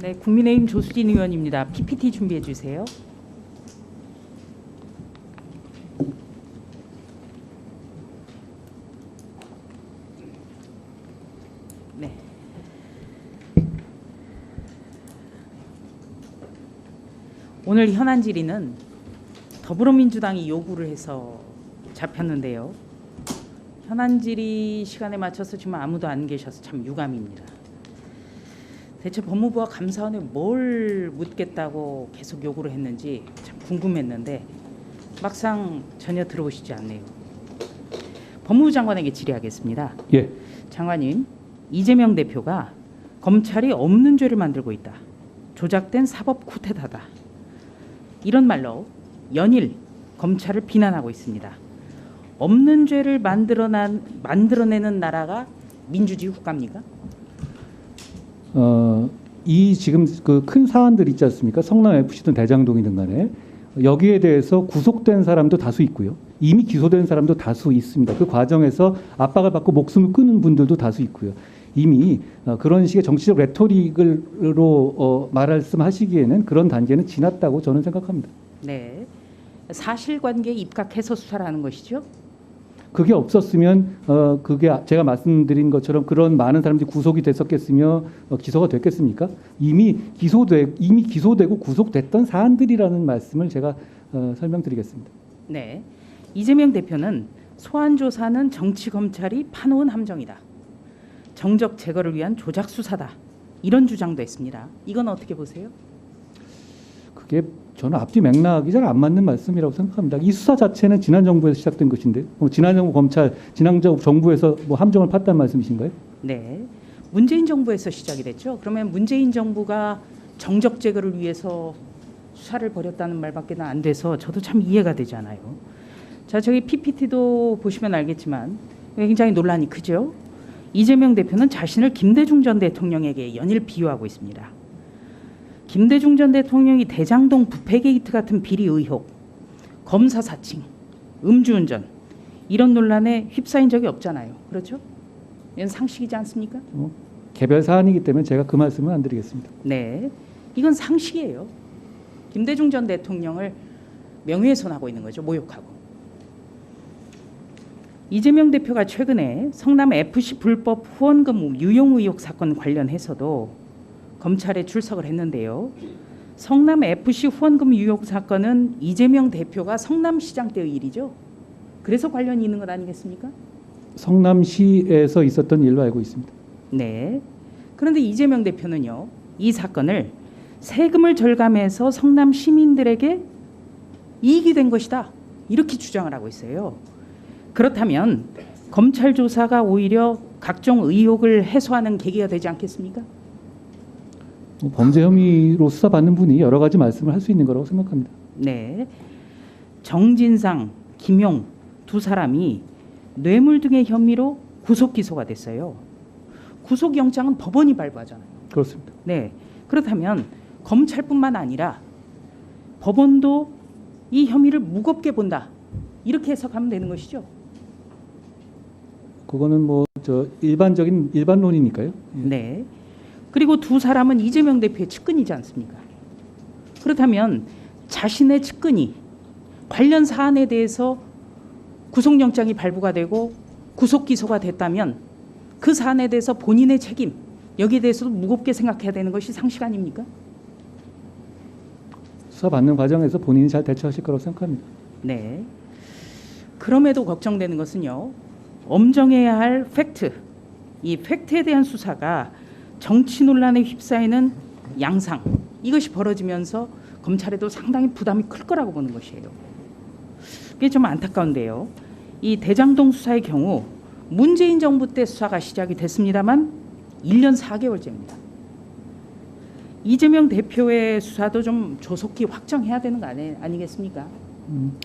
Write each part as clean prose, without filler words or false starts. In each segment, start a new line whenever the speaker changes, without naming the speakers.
네, 국민의힘 조수진 의원입니다. PPT 준비해 주세요. 네. 오늘 현안 질의는 더불어민주당이 요구를 해서 잡혔는데요. 현안 질의 시간에 맞춰서 지금 아무도 안 계셔서 참 유감입니다. 대체 법무부와 감사원에 뭘 묻겠다고 계속 요구를 했는지 참 궁금했는데 막상 전혀 들어오시지 않네요. 법무부 장관에게 질의하겠습니다.
예.
장관님, 이재명 대표가 검찰이 없는 죄를 만들고 있다. 조작된 사법 쿠데타다. 이런 말로 연일 검찰을 비난하고 있습니다. 없는 죄를 만들어내는 나라가 민주주의 국가입니까?
이 지금 그 큰 사안들 있지 않습니까? 성남 FC든 대장동이든 간에 여기에 대해서 구속된 사람도 다수 있고요. 이미 기소된 사람도 다수 있습니다. 그 과정에서 압박을 받고 목숨을 끊은 분들도 다수 있고요. 이미 그런 식의 정치적 레토릭으로 말씀하시기에는 그런 단계는 지났다고 저는 생각합니다.
네, 사실관계에 입각해서 수사를 하는 것이죠.
그게 없었으면 그게 제가 말씀드린 것처럼 그런 많은 사람들이 구속이 됐었겠으며 기소가 됐겠습니까? 이미 기소되고 구속됐던 사안들이라는 말씀을 제가 설명드리겠습니다.
네, 이재명 대표는 소환 조사는 정치 검찰이 파놓은 함정이다. 정적 제거를 위한 조작 수사다. 이런 주장도 했습니다. 이건 어떻게 보세요?
그게 저는 앞뒤 맥락이 잘 안 맞는 말씀이라고 생각합니다. 이 수사 자체는 지난 정부에서 시작된 것인데 지난 정부 검찰, 지난 정부에서 뭐 함정을 팠다는 말씀이신가요?
네, 문재인 정부에서 시작이 됐죠. 그러면 문재인 정부가 정적 제거를 위해서 수사를 벌였다는 말밖에는 안 돼서 저도 참 이해가 되지 않아요. 자, 저기 PPT도 보시면 알겠지만 굉장히 논란이 크죠. 이재명 대표는 자신을 김대중 전 대통령에게 연일 비유하고 있습니다. 김대중 전 대통령이 대장동 부패 게이트 같은 비리 의혹, 검사 사칭, 음주운전 이런 논란에 휩싸인 적이 없잖아요. 그렇죠? 이건 상식이지 않습니까?
개별 사안이기 때문에 제가 그 말씀은 안 드리겠습니다.
네, 이건 상식이에요. 김대중 전 대통령을 명예훼손하고 있는 거죠. 모욕하고. 이재명 대표가 최근에 성남 FC 불법 후원금 유용 의혹 사건 관련해서도 검찰에 출석을 했는데요. 성남 FC 후원금 유용 사건은 이재명 대표가 성남시장 때의 일이죠. 그래서 관련이 있는 것 아니겠습니까?
성남시에서 있었던 일로 알고 있습니다.
네. 그런데 이재명 대표는요, 이 사건을 세금을 절감해서 성남 시민들에게 이익이 된 것이다. 이렇게 주장을 하고 있어요. 그렇다면 검찰 조사가 오히려 각종 의혹을 해소하는 계기가 되지 않겠습니까?
범죄 혐의로 수사받는 분이 여러 가지 말씀을 할 수 있는 거라고 생각합니다.
네, 정진상, 김용 두 사람이 뇌물 등의 혐의로 구속 기소가 됐어요. 구속영장은 법원이 발부하잖아요.
그렇습니다.
네, 그렇다면 검찰뿐만 아니라 법원도 이 혐의를 무겁게 본다. 이렇게 해석하면 되는 것이죠.
그거는 뭐 일반론이니까요.
네. 그리고 두 사람은 이재명 대표의 측근이지 않습니까? 그렇다면 자신의 측근이 관련 사안에 대해서 구속영장이 발부가 되고 구속 기소가 됐다면 그 사안에 대해서 본인의 책임, 여기에 대해서도 무겁게 생각해야 되는 것이 상식 아닙니까?
수사받는 과정에서 본인이 잘 대처하실 거라고 생각합니다.
네. 그럼에도 걱정되는 것은요, 엄정해야 할 팩트, 이 팩트에 대한 수사가 정치 논란에 휩싸이는 양상, 이것이 벌어지면서 검찰에도 상당히 부담이 클 거라고 보는 것이에요. 그게 좀 안타까운데요. 이 대장동 수사의 경우 문재인 정부 때 수사가 시작이 됐습니다만 1년 4개월째입니다. 이재명 대표의 수사도 좀 조속히 확정해야 되는 거 아니겠습니까?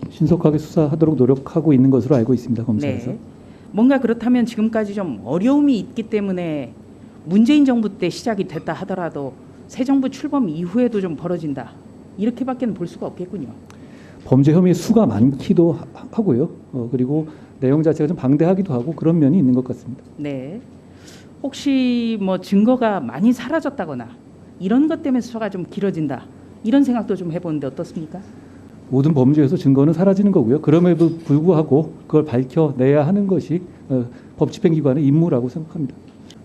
신속하게 수사하도록 노력하고 있는 것으로 알고 있습니다. 검찰에서.
네. 뭔가 그렇다면 지금까지 좀 어려움이 있기 때문에 문재인 정부 때 시작이 됐다 하더라도 새 정부 출범 이후에도 좀 벌어진다. 이렇게밖에는 볼 수가 없겠군요.
범죄 혐의 수가 많기도 하고요. 그리고 내용 자체가 좀 방대하기도 하고 그런 면이 있는 것 같습니다.
네. 혹시 뭐 증거가 많이 사라졌다거나 이런 것 때문에 수사가 좀 길어진다. 이런 생각도 좀 해보는데 어떻습니까?
모든 범죄에서 증거는 사라지는 거고요. 그럼에도 불구하고 그걸 밝혀내야 하는 것이 법집행기관의 임무라고 생각합니다.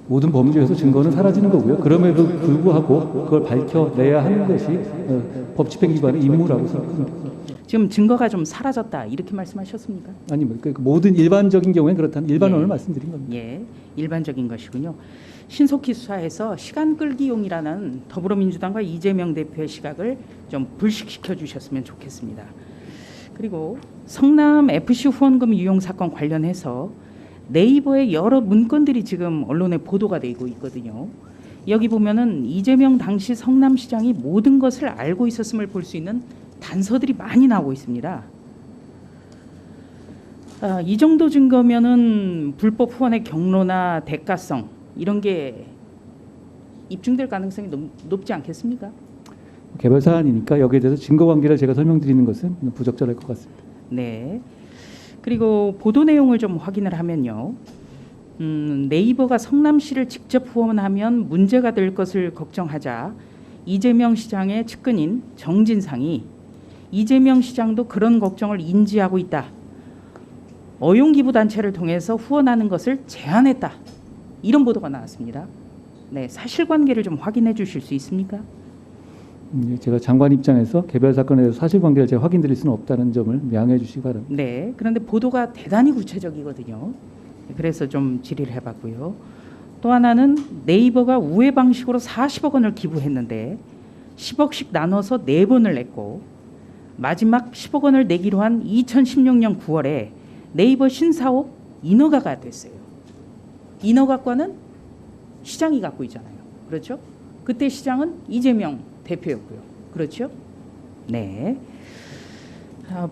모든 범죄에서 증거는 사라지는 거고요. 그럼에도 불구하고 그걸 밝혀내야 하는 것이 법집행기관의 임무라고 생각합니다.
지금 증거가 좀 사라졌다 이렇게 말씀하셨습니까?
아니면 그 모든 일반적인 경우에는 그렇다는 일반론을
예.
말씀드린 겁니다.
예, 일반적인 것이군요. 신속히 수사해서 시간 끌기용이라는 더불어민주당과 이재명 대표의 시각을 좀 불식시켜 주셨으면 좋겠습니다. 그리고 성남 FC 후원금 유용 사건 관련해서 네이버의 여러 문건들이 지금 언론에 보도가 되고 있거든요. 여기 보면은 이재명 당시 성남시장이 모든 것을 알고 있었음을 볼 수 있는 단서들이 많이 나오고 있습니다. 이 정도 증거면은 불법 후원의 경로나 대가성 이런 게 입증될 가능성이 높지 않겠습니까?
개별 사안이니까 여기에 대해서 증거 관계를 제가 설명드리는 것은 부적절할 것 같습니다.
네. 그리고 보도 내용을 좀 확인을 하면요. 네이버가 성남시를 직접 후원하면 문제가 될 것을 걱정하자 이재명 시장의 측근인 정진상이 이재명 시장도 그런 걱정을 인지하고 있다. 어용기부단체를 통해서 후원하는 것을 제안했다. 이런 보도가 나왔습니다. 네, 사실관계를 좀 확인해 주실 수 있습니까?
제가 장관 입장에서 개별 사건에 대해서 사실관계를 제가 확인드릴 수는 없다는 점을 양해해 주시기 바랍니다.
네, 그런데 보도가 대단히 구체적이거든요. 그래서 좀 질의를 해봤고요. 또 하나는 네이버가 우회 방식으로 40억 원을 기부했는데 10억씩 나눠서 4번을 냈고 마지막 10억 원을 내기로 한 2016년 9월에 네이버 신사업 인허가가 됐어요. 인허가권은 시장이 갖고 있잖아요. 그렇죠? 그때 시장은 이재명 대표였고요. 그렇죠? 네.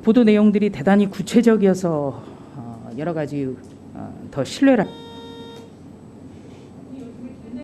보도 내용들이 대단히 구체적이어서 여러 가지 더 신뢰를